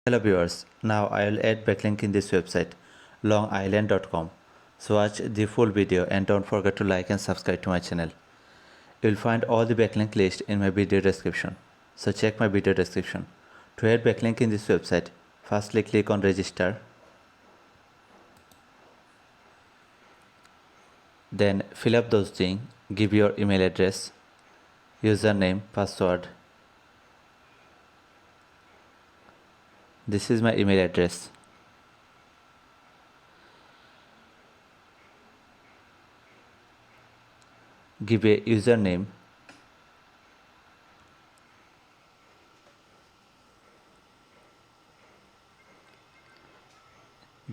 Hello viewers, now I will add backlink in this website longisland.com. So watch the full video and don't forget to like and subscribe to my channel. You will find all the backlink list in my video description. So check my video description. To add backlink in this website, firstly click on register. Then fill up those things, give your email address, username, password. This is my email address. Give a username.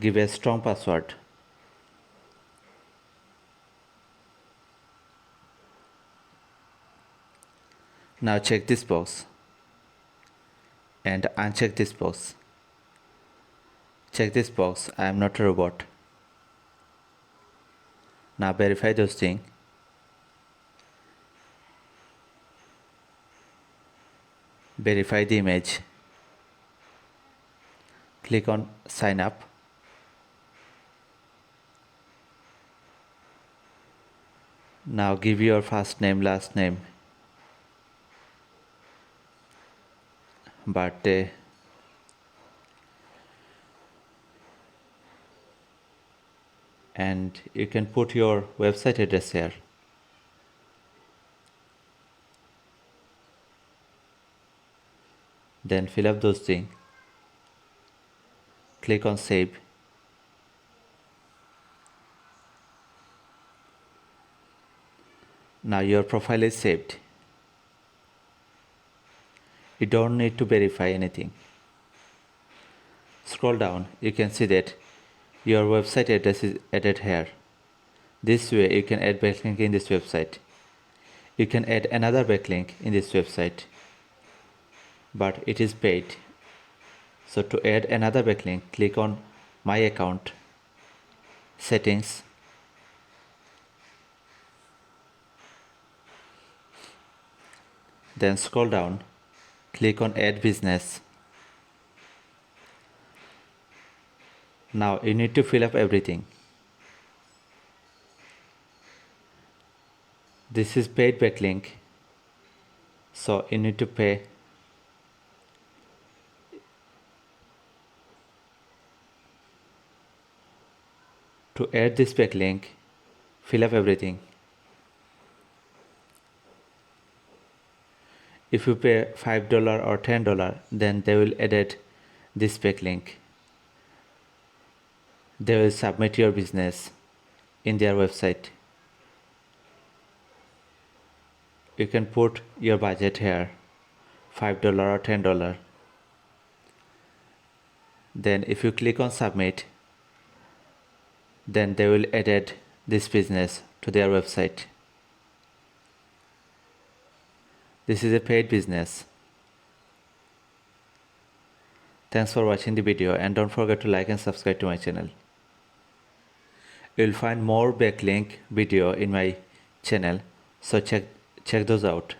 Give a strong password. Now check this box and uncheck this box. Check this box, I am not a robot. Now verify those things. Verify the image. Click on sign up. Now give your first name, last name, birthday, and you can put your website address here. Then fill up those things. Click on save. Now your profile is saved. You don't need to verify anything. Scroll down, you can see that your website address is added here. This way you can add backlink in this website. You can add another backlink in this website, but it is paid. So to add another backlink, click on my account, settings, then scroll down, click on add business. Now you need to fill up everything. This is paid backlink, so you need to pay. To add this backlink, fill up everything. If you pay $5 or $10, then they will edit this backlink. They will submit your business in their website. You can put your budget here, $5 or $10. Then if you click on submit, then they will edit this business to their website. This is a paid business. Thanks for watching the video and don't forget to like and subscribe to my channel. You will find more backlink video in my channel, so check those out.